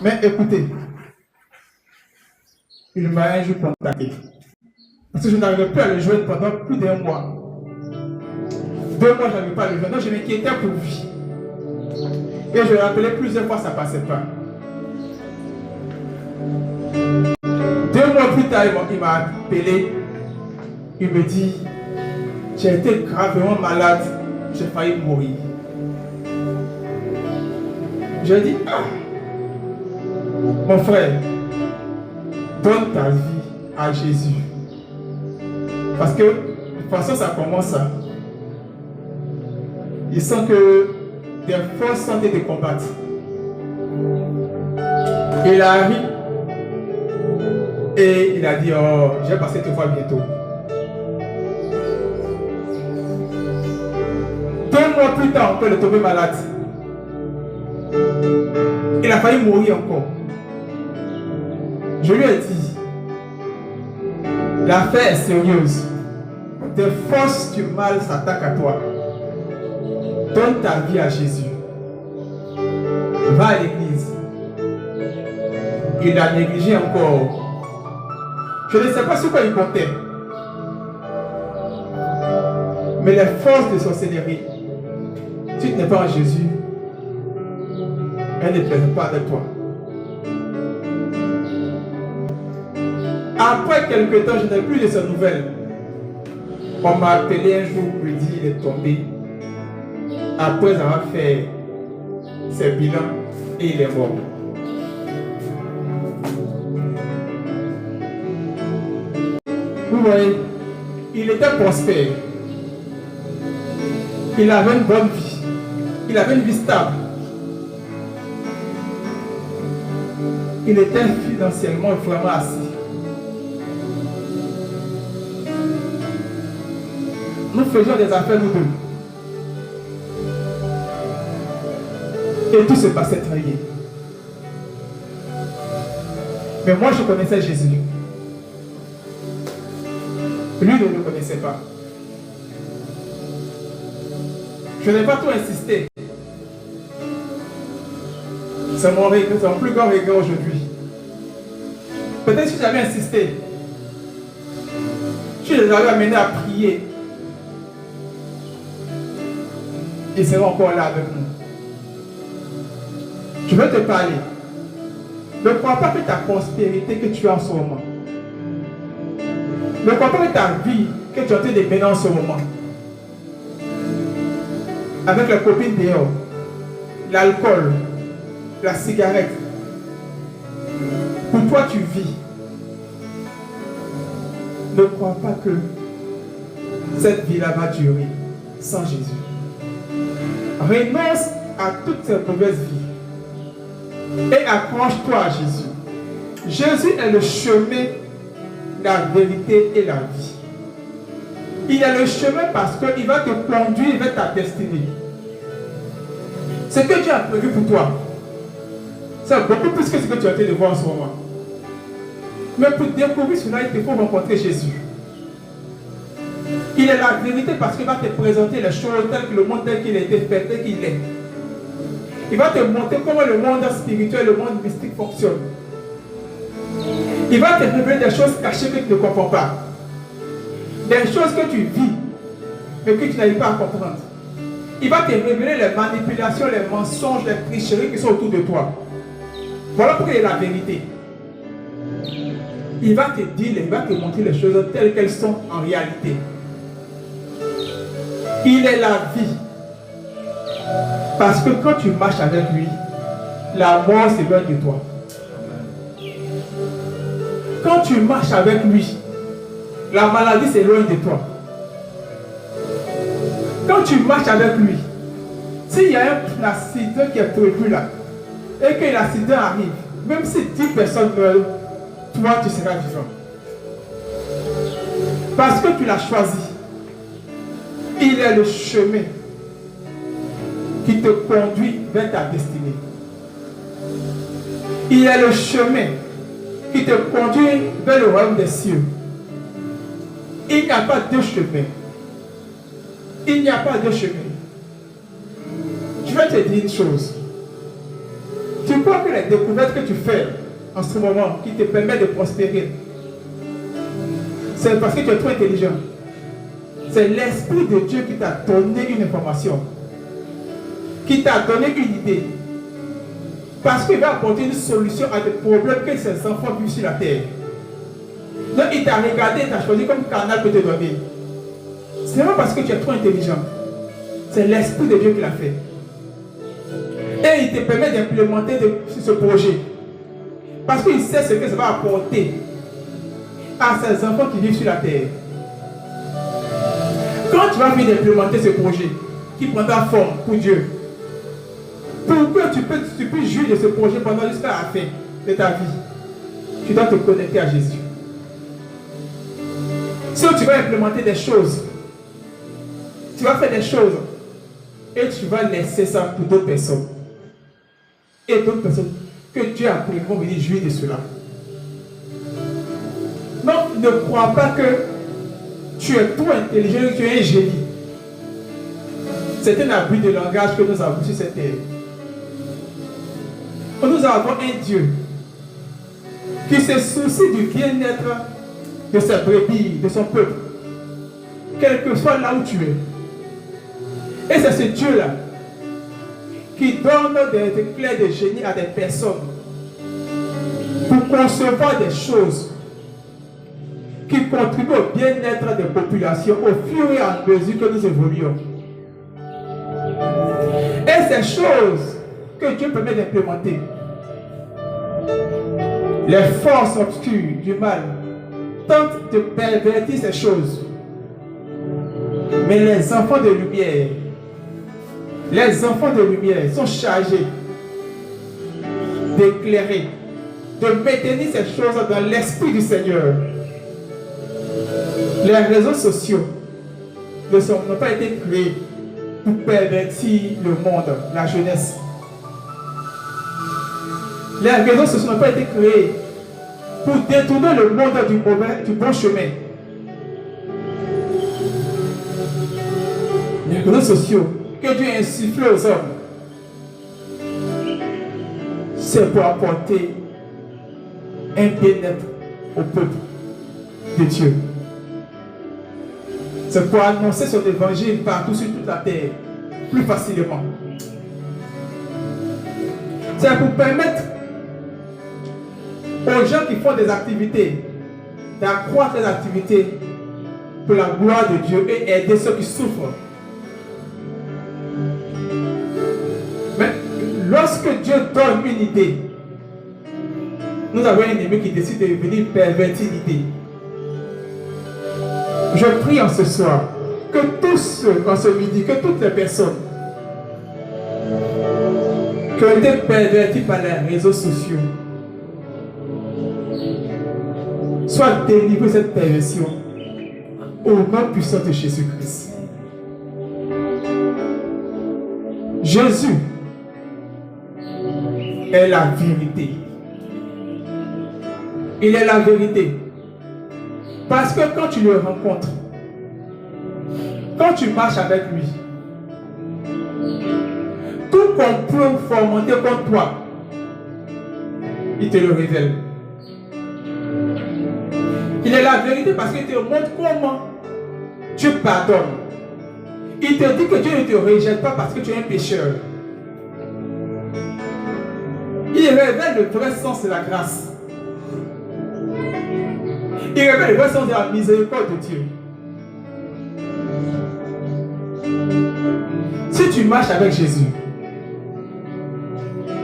Mais écoutez, il m'a un jour contacté. Parce que je n'arrivais plus à le joindre pendant plus d'1 mois. 2 mois, je n'arrivais pas à le joindre. Donc je m'inquiétais pour lui. Et je l'ai appelé plusieurs fois, ça ne passait pas. 2 mois plus tard, il m'a appelé. Il me dit, j'ai été gravement malade, j'ai failli mourir. Je lui ai dit, ah, mon frère, donne ta vie à Jésus. Parce que, de toute façon, ça commence à. Il sent que des forces sont de combattre. Il arrive et il a dit, oh, j'ai passé 2 fois bientôt. 2 mois plus tard, on peut le tomber malade. Il a failli mourir encore. Je lui ai dit, l'affaire est sérieuse. Des forces du mal s'attaquent à toi. Donne ta vie à Jésus. Va à l'église. Il a négligé encore. Je ne sais pas sur quoi il comptait. Mais les forces de sorcellerie, si tu n'es pas en Jésus, elles ne plaisent pas avec toi. Après quelques temps, je n'ai plus de ses nouvelles. On m'a appelé un jour pour lui dire qu'il est tombé. Après avoir fait ses bilans et il est mort. Vous voyez, il était prospère. Il avait une bonne vie. Il avait une vie stable. Il était financièrement vraiment assis. Nous faisions des affaires nous deux. Et tout se passait très bien. Mais moi, je connaissais Jésus. Lui ne le connaissait pas. Je n'ai pas tout insisté. C'est mon regret, c'est mon plus grand regret aujourd'hui. Peut-être si j'avais insisté, si je les avais amenés à prier, ils seront encore là avec nous. Je veux te parler. Ne crois pas que ta prospérité que tu as en ce moment, ne crois pas que ta vie que tu es en train de mener en ce moment, avec la copine dehors, l'alcool, la cigarette, pour toi tu vis. Ne crois pas que cette vie-là va durer sans Jésus. Renonce à toutes ces mauvaises vies et accroche-toi à Jésus. Jésus est le chemin, la vérité et la vie. Il est le chemin parce qu'il va te conduire vers ta destinée. Ce que Dieu a prévu pour toi, c'est beaucoup plus que ce que tu es en train de voir en ce moment. Mais pour découvrir cela, il te faut rencontrer Jésus. Il est la vérité parce qu'il va te présenter les choses telles que le monde tel qu'il a été fait, tel qu'il est. Il va te montrer comment le monde spirituel, le monde mystique fonctionne. Il va te révéler des choses cachées que tu ne comprends pas. Des choses que tu vis, mais que tu n'arrives pas à comprendre. Il va te révéler les manipulations, les mensonges, les tricheries qui sont autour de toi. Voilà pourquoi il est la vérité. Il va te dire, il va te montrer les choses telles qu'elles sont en réalité. Il est la vie. Parce que quand tu marches avec lui, la mort s'éloigne de toi. Quand tu marches avec lui, la maladie s'éloigne de toi. Quand tu marches avec lui, s'il y a un accident qui est prévu là, et que l'accident arrive, même si 10 personnes meurent, toi tu seras vivant. Parce que tu l'as choisi. Il est le chemin qui te conduit vers ta destinée. Il est le chemin qui te conduit vers le royaume des cieux. Il n'y a pas deux chemins. Il n'y a pas deux chemins. Je vais te dire une chose. Tu crois que les découvertes que tu fais en ce moment, qui te permettent de prospérer, c'est parce que tu es trop intelligent. C'est l'Esprit de Dieu qui t'a donné une information, qui t'a donné une idée. Parce qu'il va apporter une solution à des problèmes que ses enfants vivent sur la terre. Donc il t'a regardé, il t'a choisi comme canal pour te donner. Ce n'est pas parce que tu es trop intelligent. C'est l'Esprit de Dieu qui l'a fait. Et il te permet d'implémenter ce projet. Parce qu'il sait ce que ça va apporter à ses enfants qui vivent sur la terre. Quand tu vas venir d'implémenter ce projet qui prendra forme pour Dieu, pour que tu puisses jouir de ce projet pendant jusqu'à la fin de ta vie, tu dois te connecter à Jésus. Si tu vas implémenter des choses, tu vas faire des choses et tu vas laisser ça pour d'autres personnes. Et d'autres personnes que Dieu a pris vont venir jouir de cela. Donc, ne crois pas que tu es trop intelligent, que tu es un génie. C'est un abus de langage que nous avons sur cette terre. Nous avons un Dieu qui se soucie du bien-être de ses brebis, de son peuple, quel que soit là où tu es. Et c'est ce Dieu-là qui donne des clés de génie à des personnes pour concevoir des choses qui contribuent au bien-être des populations au fur et à mesure que nous évoluons. Et ces choses que Dieu permet d'implémenter, les forces obscures du mal tentent de pervertir ces choses. Mais les enfants de lumière, sont chargés d'éclairer, de maintenir ces choses dans l'esprit du Seigneur. Les réseaux sociaux n'ont pas été créés pour pervertir le monde, la jeunesse. Les réseaux sociaux n'ont pas été créés pour détourner le monde du bon chemin. Les réseaux sociaux que Dieu a insufflés aux hommes, c'est pour apporter un bien-être au peuple de Dieu. C'est pour annoncer son évangile partout sur toute la terre, plus facilement. C'est pour permettre aux gens qui font des activités d'accroître les activités pour la gloire de Dieu et aider ceux qui souffrent. Mais lorsque Dieu donne une idée, nous avons un ennemi qui décide de venir pervertir l'idée. Je prie en ce soir que tous ceux, en ce midi, que toutes les personnes qui ont été perverties par les réseaux sociaux soient délivrés de cette perversion au nom puissant de Jésus-Christ. Jésus est la vérité. Il est la vérité. Parce que quand tu le rencontres, quand tu marches avec lui, tout complot fomenté contre toi, il te le révèle. Il est la vérité parce qu'il te montre comment Dieu pardonne. Il te dit que Dieu ne te rejette pas parce que tu es un pécheur. Il révèle le vrai sens de la grâce. Il révèle le vrai sens de la miséricorde de Dieu. Si tu marches avec Jésus,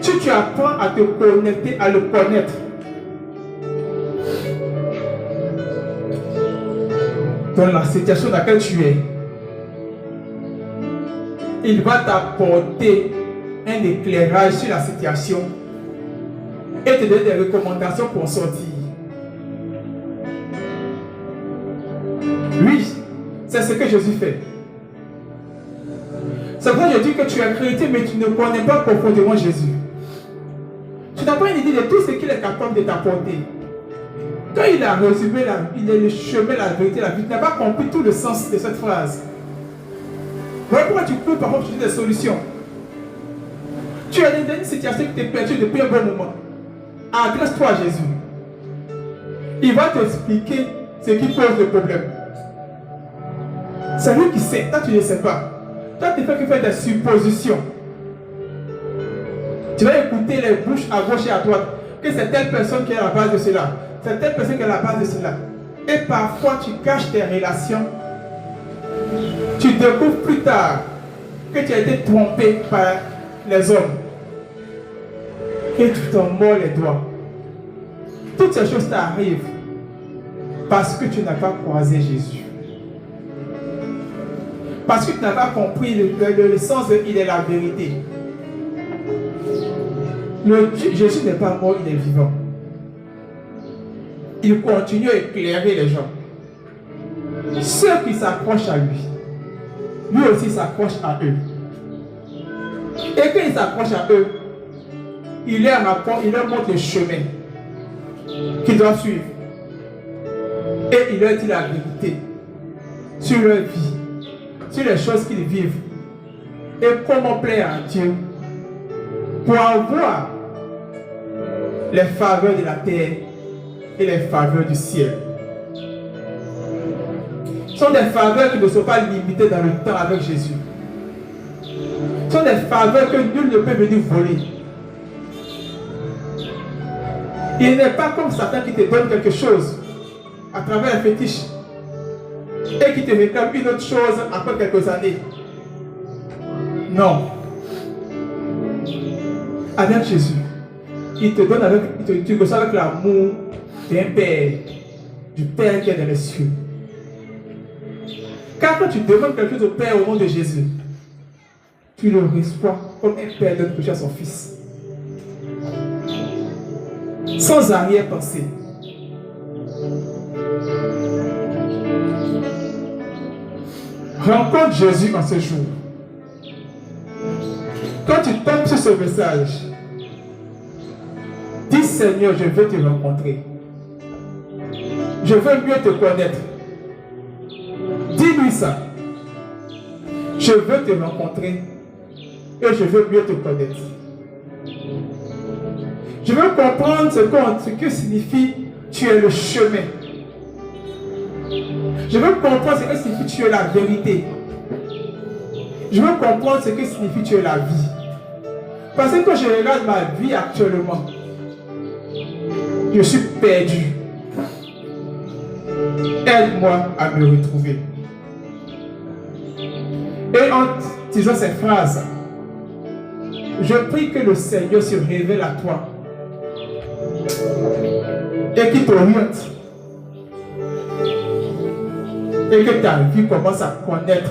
si tu apprends à te connecter, à le connaître, dans la situation dans laquelle tu es, il va t'apporter un éclairage sur la situation et te donner des recommandations pour sortir. Oui, c'est ce que Jésus fait. C'est pourquoi je dis que tu es chrétien, mais tu ne connais pas profondément Jésus. Tu n'as pas une idée de tout ce qu'il est capable de t'apporter. Quand il a résumé il est le chemin, la vérité, la vie, tu n'as pas compris tout le sens de cette phrase. Voilà pourquoi tu peux parfois chercher des solutions. Tu es dans une situation qui t'est perdue depuis un bon moment. Adresse-toi à Jésus. Il va t'expliquer ce qui pose le problème. C'est lui qui sait. Toi, tu ne sais pas. Toi, tu ne fais que faire des suppositions. Tu vas écouter les bouches à gauche et à droite. Que c'est telle personne qui est à la base de cela. C'est telle personne qui est à la base de cela. Et parfois, tu caches tes relations. Tu découvres plus tard que tu as été trompé par les hommes. Et tu t'en mords les doigts. Toutes ces choses t'arrivent parce que tu n'as pas croisé Jésus. Parce que tu n'as pas compris le sens de « il est la vérité ». Jésus n'est pas mort, il est vivant. Il continue à éclairer les gens. Ceux qui s'accrochent à lui aussi s'accroche à eux. Et quand il s'accroche à eux, il leur montre le chemin qu'ils doivent suivre. Et il leur dit la vérité sur leur vie, sur les choses qu'ils vivent et comment plaire à Dieu pour avoir les faveurs de la terre et les faveurs du ciel. Ce sont des faveurs qui ne sont pas limitées dans le temps avec Jésus. Ce sont des faveurs que nul ne peut venir voler. Il n'est pas comme Satan qui te donne quelque chose à travers un fétiche et qui te réclame une autre chose après quelques années. Non. Avec Jésus, il te donne tu reçois avec l'amour d'un Père, du Père qui est dans les cieux. Car quand tu demandes quelque chose au Père au nom de Jésus, tu le reçois comme un Père donne quelque chose à son Fils. Sans arrière-pensée. Rencontre Jésus en ce jour. Quand tu tombes sur ce message, dis Seigneur, je veux te rencontrer. Je veux mieux te connaître. Dis-lui ça. Je veux te rencontrer et je veux mieux te connaître. Je veux comprendre ce que signifie tu es le chemin. Je veux comprendre ce que signifie tu es la vérité. Je veux comprendre ce que signifie tu es la vie. Parce que quand je regarde ma vie actuellement, je suis perdu. Aide-moi à me retrouver. Et en disant ces phrases, je prie que le Seigneur se révèle à toi et qu'il t'oriente et que ta vie commence à connaître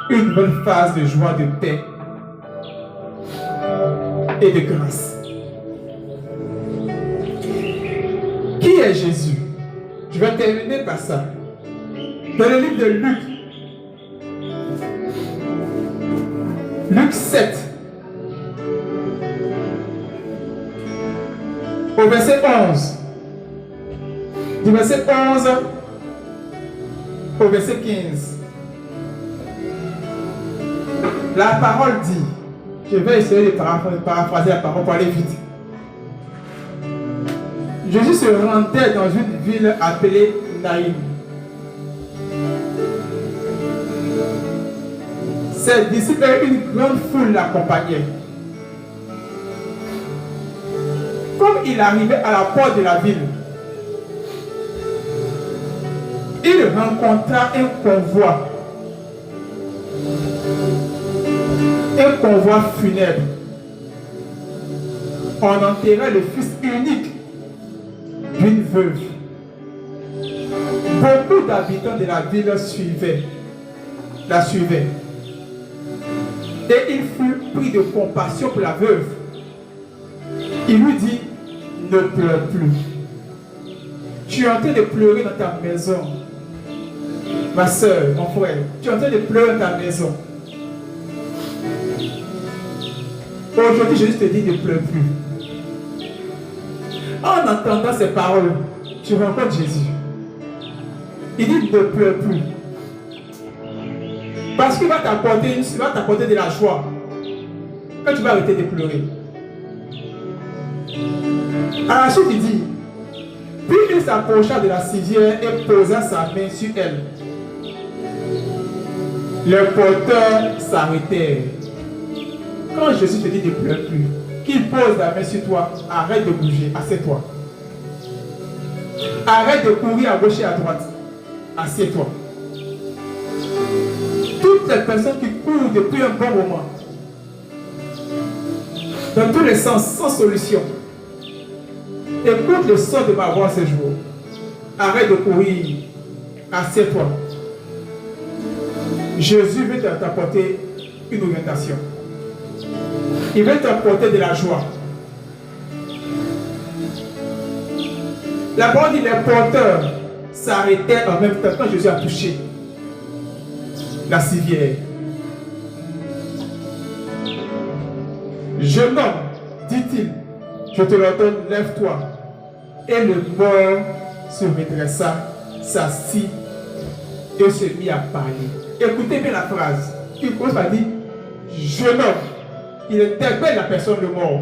une nouvelle phase de joie, de paix et de grâce. Qui est Jésus? Je vais terminer par ça. Dans le livre de Luc, Luc 7, au verset 11, du verset 11 au verset 15, la parole dit, je vais essayer de paraphraser la parole pour aller vite. Jésus se rendait dans une ville appelée Naïm. Ses disciples et une grande foule l'accompagnaient. Comme il arrivait à la porte de la ville, il rencontra un convoi funèbre. On enterrait le fils unique d'une veuve. Beaucoup d'habitants de la ville la suivaient. Et il fut pris de compassion pour la veuve. Il lui dit, ne pleure plus. Tu es en train de pleurer dans ta maison. Ma soeur, mon frère, tu es en train de pleurer dans ta maison. Aujourd'hui, Jésus te dit, ne pleure plus. En entendant ces paroles, tu rencontres Jésus. Il dit, ne pleure plus. Parce qu'il va t'apporter de la joie. quand tu vas arrêter de pleurer. À la suite, il dit, puis il s'approcha de la civière et posa sa main sur elle. Les porteurs s'arrêtèrent. Quand Jésus te dit de pleurer plus, qu'il pose la main sur toi, arrête de bouger, assieds-toi. Arrête de courir à gauche et à droite, assieds-toi. Toutes les personnes qui courent depuis un bon moment, dans tous les sens, sans solution, écoute le son de ma voix ce jour. Arrête de courir, assieds-toi. Jésus veut t'apporter une orientation. Il veut t'apporter de la joie. La parole dit les porteurs s'arrêtaient en même temps quand Jésus a touché la civière. Jeune homme, dit-il, je te l'ordonne, lève-toi. Et le mort se redressa, s'assit et se mit à parler. Écoutez bien la phrase. Il commence par dire, jeune homme. Il interpelle la personne de mort.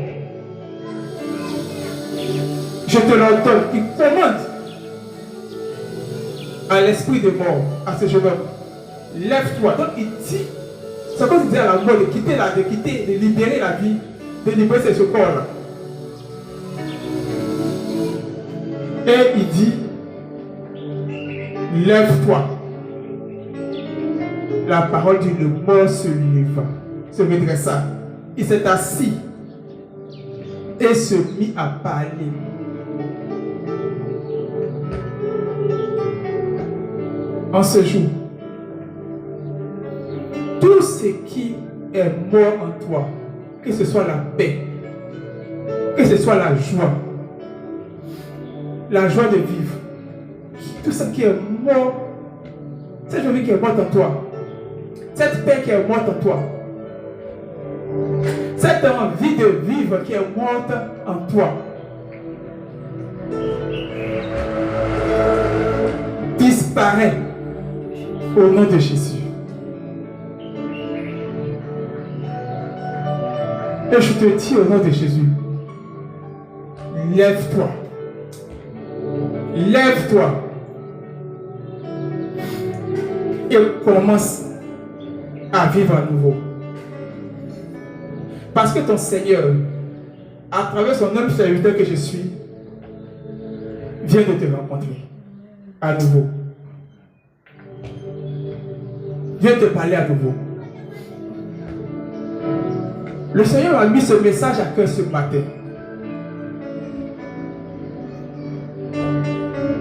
Je te l'ordonne. Il commande à l'esprit de mort, à ce jeune homme. Lève-toi. Donc il dit, c'est comme il dit à la mort de quitter, de libérer la vie, de libérer ce corps-là. Et il dit, lève-toi. La parole dit, le mort se leva, se redressa. Il s'est assis et se mit à parler. En ce jour, tout ce qui est mort en toi, que ce soit la paix, que ce soit la joie de vivre, tout ce qui est mort, cette joie qui est morte en toi, cette paix qui est morte en toi, cette envie de vivre qui est morte en toi, disparaît au nom de Jésus. Et je te dis au nom de Jésus, lève-toi. Lève-toi. Et commence à vivre à nouveau. Parce que ton Seigneur, à travers son homme serviteur que je suis, vient de te rencontrer à nouveau. Vient te parler à nouveau. Le Seigneur a mis ce message à cœur ce matin.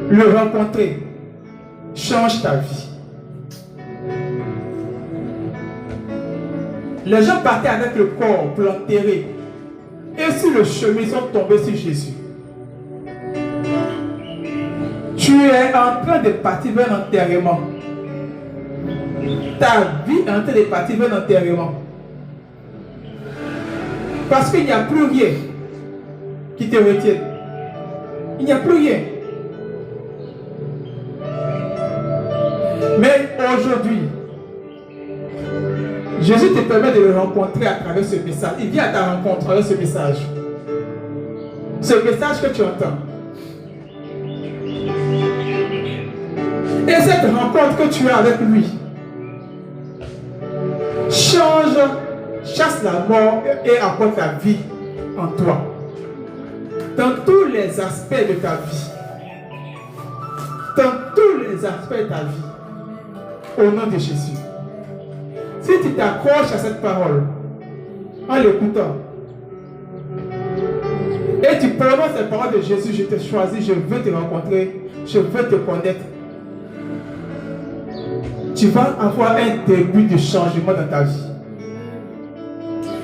Le rencontrer change ta vie. Les gens partaient avec le corps pour l'enterrer. Et sur le chemin, ils sont tombés sur Jésus. Tu es en train de partir vers l'enterrement. Ta vie est en train de partir vers l'enterrement. Parce qu'il n'y a plus rien qui te retienne. Il n'y a plus rien. Mais aujourd'hui, Jésus te permet de le rencontrer à travers ce message. Il vient à ta rencontre avec ce message. Ce message que tu entends. Et cette rencontre que tu as avec lui change, chasse la mort et apporte la vie en toi. Dans tous les aspects de ta vie. Dans tous les aspects de ta vie. Au nom de Jésus. Si tu t'accroches à cette parole, en l'écoutant, et tu prononces ces paroles de Jésus, je te choisis, je veux te rencontrer, je veux te connaître, tu vas avoir un début de changement dans ta vie.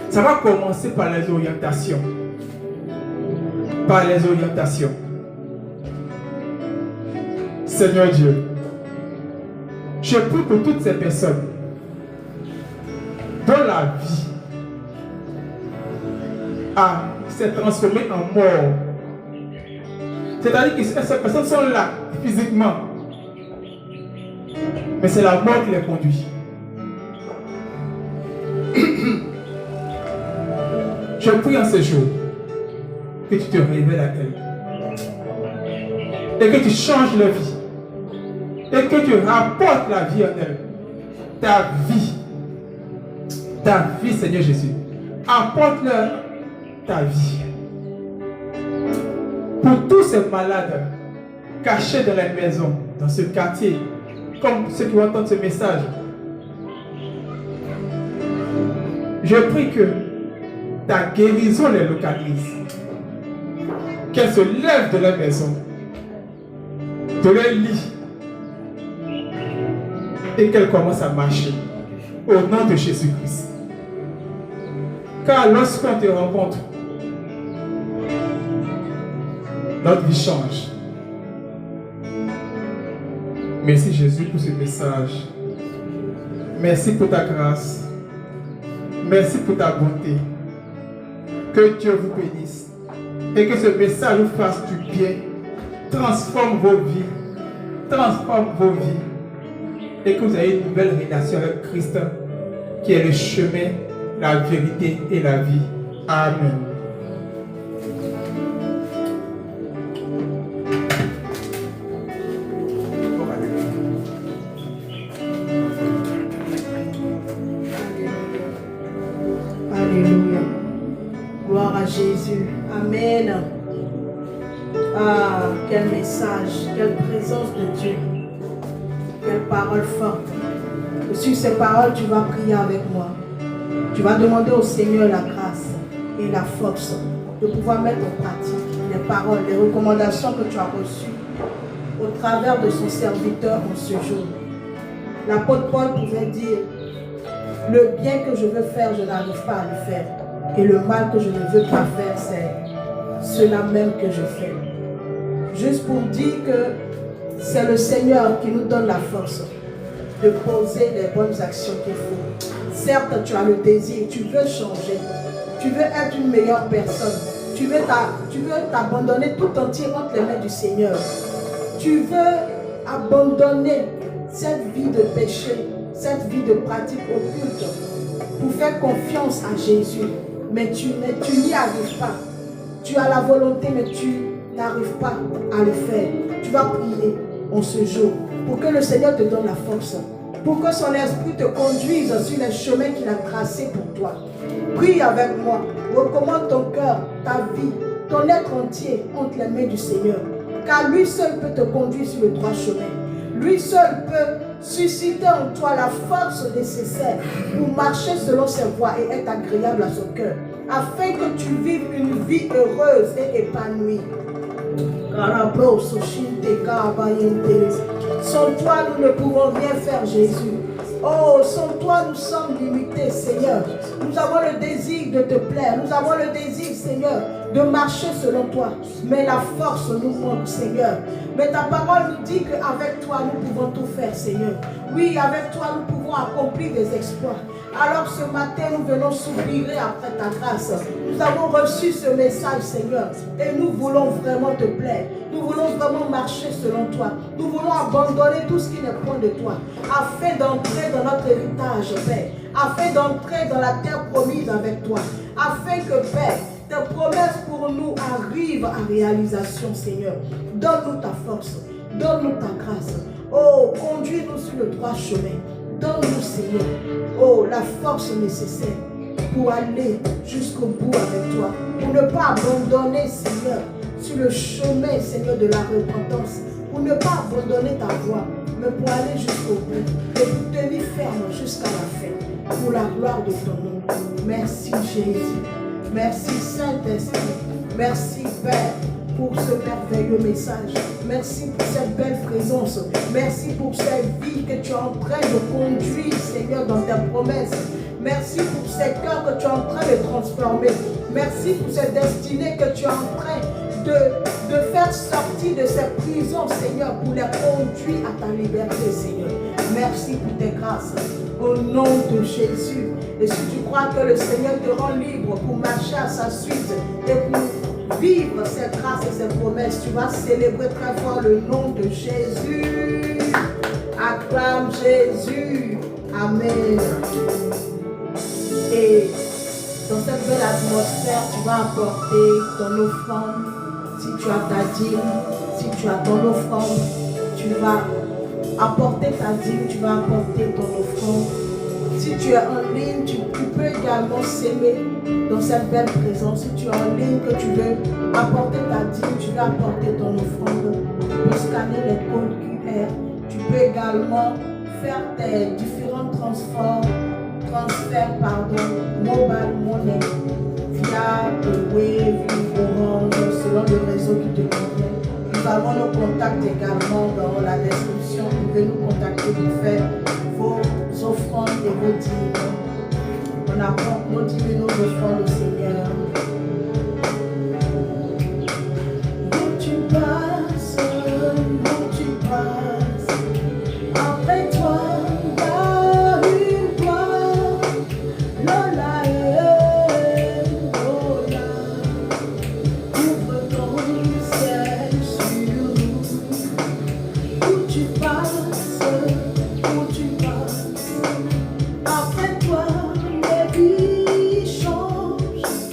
Ça va commencer par les orientations. Par les orientations. Seigneur Dieu, je prie pour toutes ces personnes dont la vie s'est transformée en mort. C'est-à-dire que ces personnes sont là physiquement, mais c'est la mort qui les conduit. Je prie en ce jour que tu te révèles à elle et que tu changes leur vie et que tu rapportes la vie en elle. Ta vie, Seigneur Jésus. Apporte-leur ta vie. Pour tous ces malades cachés dans la maison, dans ce quartier, comme ceux qui vont entendre ce message, je prie que ta guérison les localise, qu'elles se lèvent de leur maison, de leur lit, et qu'elles commencent à marcher au nom de Jésus-Christ. Car lorsqu'on te rencontre, notre vie change. Merci Jésus pour ce message. Merci pour ta grâce. Merci pour ta bonté. Que Dieu vous bénisse. Et que ce message vous fasse du bien. Transforme vos vies. Transforme vos vies. Et que vous ayez une nouvelle relation avec Christ, qui est le chemin, la vérité et la vie. Amen. Alléluia. Gloire à Jésus. Amen. Ah, quel message, quelle présence de Dieu. Quelle parole forte. Et sur ces paroles, tu vas prier avec moi. Tu vas demander au Seigneur la grâce et la force de pouvoir mettre en pratique les paroles, les recommandations que tu as reçues au travers de son serviteur en ce jour. L'apôtre Paul pouvait dire: le bien que je veux faire, je n'arrive pas à le faire. Et le mal que je ne veux pas faire, c'est cela même que je fais. Juste pour dire que c'est le Seigneur qui nous donne la force de poser les bonnes actions qu'il faut. Certes, tu as le désir, tu veux changer, tu veux être une meilleure personne, tu veux t'abandonner tout entier entre les mains du Seigneur. Tu veux abandonner cette vie de péché, cette vie de pratique occulte pour faire confiance à Jésus. Mais tu n'y arrives pas. Tu as la volonté, mais tu n'arrives pas à le faire. Tu vas prier en ce jour pour que le Seigneur te donne la force, pour que son esprit te conduise sur les chemins qu'il a tracés pour toi. Prie avec moi. Recommande ton cœur, ta vie, ton être entier entre les mains du Seigneur. Car lui seul peut te conduire sur le droit chemin. Lui seul peut susciter en toi la force nécessaire pour marcher selon ses voies et être agréable à son cœur, afin que tu vives une vie heureuse et épanouie. Sans toi, nous ne pouvons rien faire, Jésus. Oh, sans toi, nous sommes limités, Seigneur. Nous avons le désir de te plaire. Nous avons le désir, Seigneur, de marcher selon toi. Mais la force nous manque, Seigneur. Mais ta parole nous dit qu'avec toi, nous pouvons tout faire, Seigneur. Oui, avec toi, nous pouvons accomplir des exploits. Alors ce matin, nous venons s'ouvrir après ta grâce. Nous avons reçu ce message, Seigneur. Et nous voulons vraiment te plaire. Nous voulons vraiment marcher selon toi. Nous voulons abandonner tout ce qui n'est point de toi, afin d'entrer dans notre héritage, Père. Afin d'entrer dans la terre promise avec toi. Afin que, Père, tes promesses pour nous arrivent à réalisation, Seigneur. Donne-nous ta force. Donne-nous ta grâce. Oh, conduis-nous sur le droit chemin. Donne-nous, Seigneur, oh, la force nécessaire pour aller jusqu'au bout avec toi. Pour ne pas abandonner, Seigneur, sur le chemin, Seigneur, de la repentance. Pour ne pas abandonner ta voie, mais pour aller jusqu'au bout. Et pour tenir ferme jusqu'à la fin. Pour la gloire de ton nom. Merci, Jésus. Merci, Saint-Esprit. Merci, Père, pour ce merveilleux message. Merci pour cette belle présence. Merci pour cette vie que tu es en train de conduire, Seigneur, dans tes promesses. Merci pour ces cœurs que tu es en train de transformer. Merci pour cette destinée que tu es en train de faire sortir de ces prisons, Seigneur, pour les conduire à ta liberté, Seigneur. Merci pour tes grâces. Au nom de Jésus. Et si tu crois que le Seigneur te rend libre pour marcher à sa suite et pour vivre ses grâces et ses promesses, tu vas célébrer très fort le nom de Jésus. Acclame Jésus. Amen. Et Dans cette belle atmosphère, tu vas apporter ton offrande. Si tu as ta dîme, si tu as ton offrande, tu vas apporter ta dîme, tu vas apporter ton offrande. Si tu es en ligne, tu peux également s'aimer dans cette belle présence. Si tu es en ligne, que tu veux apporter ta dîme, tu veux apporter ton offrande, tu peux scanner les codes QR. Tu peux également faire tes différents transferts, mobile money, via Wave, Orange, selon le réseau qui te convient. Nous avons nos contacts également dans la description. Vous pouvez nous contacter pour faire vos offrandes et vos dîmes. On apporte nos dîmes et nos offrandes au Seigneur. Où tu passes, après toi, il y a une gloire. Lola et Lola, ouvre ton ciel sur nous. Où tu passes, après toi, les vies changent.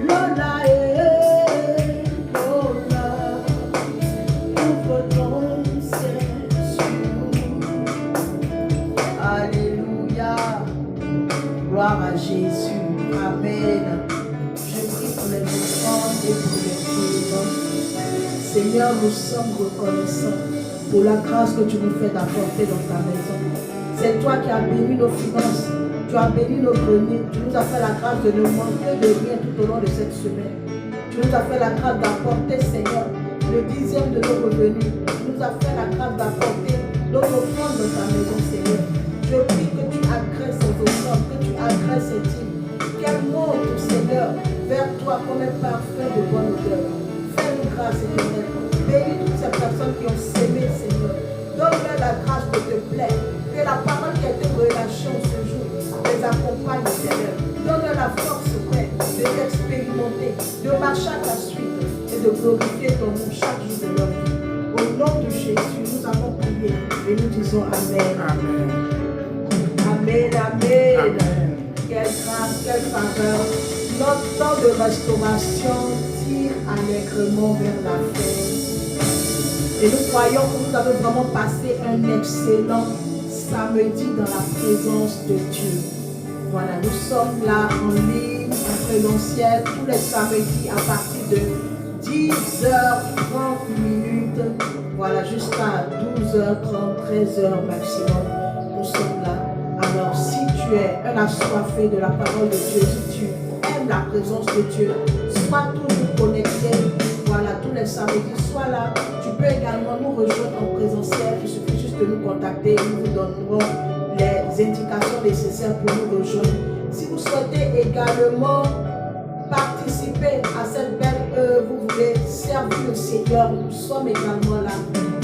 Lola et Lola, ouvre ton ciel sur nous. Alléluia. Gloire à Jésus. Amen. Je prie pour les offrandes et pour les prières. Seigneur, nous sommes reconnaissants pour la grâce que tu nous fais d'apporter dans ta maison. C'est toi qui as béni nos finances. Tu as béni nos greniers. Tu nous as fait la grâce de ne manquer de rien tout au long de cette semaine. Tu nous as fait la grâce d'apporter, Seigneur, le 10e de nos revenus. Tu nous as fait la grâce d'apporter notre offrande dans ta maison, Seigneur. Je prie que tu agresses ces offrandes, que tu agresses ces dîmes. Qu'elles montent, Seigneur, vers toi comme un parfum de bonne odeur. Fais-nous grâce, Seigneur. Bénis toutes ces personnes qui ont sémé, Seigneur. Donne-leur la grâce de te plaire. Que la parole qui a été relâchée en ce jour les accompagne, Seigneur. Donne-leur la force, Père, de t'expérimenter, de marcher à ta suite et de glorifier ton nom chaque jour de leur vie. Au nom de Jésus, nous avons prié et nous disons Amen. Amen. Amen, amen. Amen. Quelle grâce, quelle faveur. Notre temps de restauration tire allègrement vers la fin. Et nous croyons que nous avons vraiment passé un excellent samedi dans la présence de Dieu. Voilà, nous sommes là en ligne, en présentiel, tous les samedis à partir de 10h30. Voilà, jusqu'à 12h30, 13h maximum. Nous sommes là. Alors, si tu es un assoiffé de la parole de Dieu, si tu aimes la présence de Dieu, sois toujours connecté. Voilà, tous les samedis, sois là. Tu peux également nous rejoindre en présentiel. Il suffit juste de nous contacter. Nous vous donnerons les indications nécessaires pour nous rejoindre. Si vous souhaitez également participer à cette belle œuvre, vous voulez servir le Seigneur, nous sommes également là.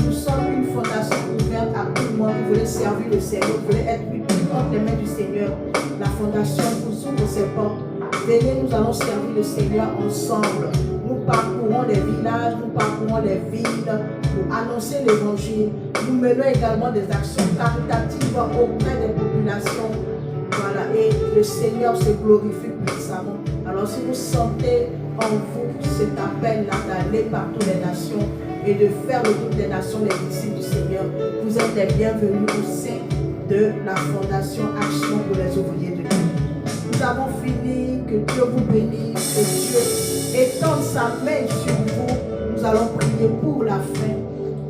Nous sommes une fondation ouverte à tout le monde. Vous voulez servir le Seigneur, vous voulez être utile entre les mains du Seigneur. La fondation vous ouvre ses portes. Venez, nous allons servir le Seigneur ensemble. Nous parcourons les villages, nous parcourons les villes pour annoncer l'évangile. Nous menons également des actions caritatives auprès des populations. Voilà, et le Seigneur se glorifie puissamment. Alors si vous sentez en vous cet appel-là d'aller par toutes les nations et de faire le tour des nations, les disciples du Seigneur, vous êtes les bienvenus au sein de la Fondation Action pour les ouvriers de Dieu. Nous avons fini, que Dieu vous bénisse, que Dieu étende sa main sur vous. Nous allons prier pour la fin.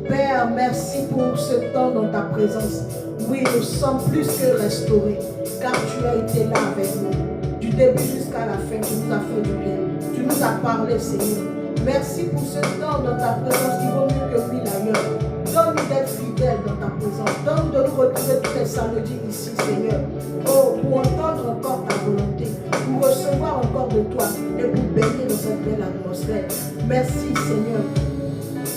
Père, merci pour ce temps dans ta présence. Oui, nous sommes plus que restaurés, car tu as été là avec nous. Du début jusqu'à la fin, tu nous as fait du bien. Tu nous as parlé, Seigneur. Merci pour ce temps dans ta présence qui vaut mieux que 1000 ailleurs. Donne-nous d'être fidèles dans ta présence. Donne-nous de nous retrouver tous les samedis ici, Seigneur. Oh, pour entendre encore ta volonté, pour recevoir encore de toi et pour baigner dans cette belle atmosphère. Merci, Seigneur,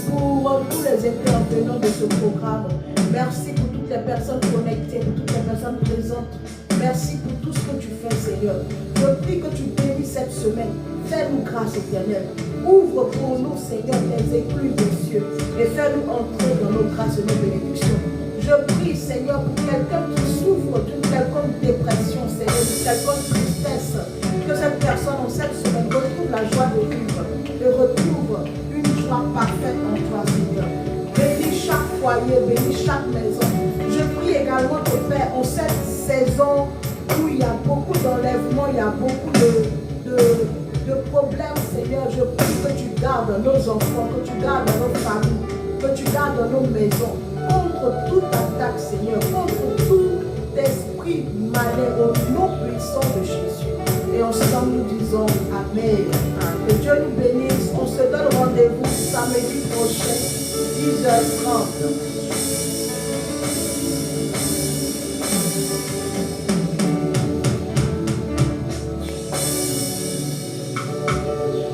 pour tous les intervenants de ce programme. Merci pour toutes les personnes connectées, pour toutes les personnes présentes. Merci pour tout ce que tu fais, Seigneur. Je prie que tu bénisses cette semaine. Fais-nous grâce éternelle. Ouvre pour nous, Seigneur, les écluses des cieux et fais-nous entrer dans nos grâces et nos bénédictions. Je prie, Seigneur, pour quelqu'un qui souffre d'une quelconque dépression, Seigneur, d'une quelconque tristesse, que cette personnes en cette semaine retrouvent la joie de vivre et retrouvent une joie parfaite en toi, Seigneur. Bénis chaque foyer, bénis chaque maison. Je prie également, Père, en cette saison où il y a beaucoup d'enlèvements, il y a beaucoup de problèmes, Seigneur. Je prie que tu gardes nos enfants, que tu gardes nos familles, que tu gardes nos maisons. Contre toute attaque, Seigneur, contre tout esprit malin au nom puissant de Jésus. Et ensemble nous disons Amen. Que Dieu nous bénisse. On se donne rendez-vous samedi prochain, 10h30.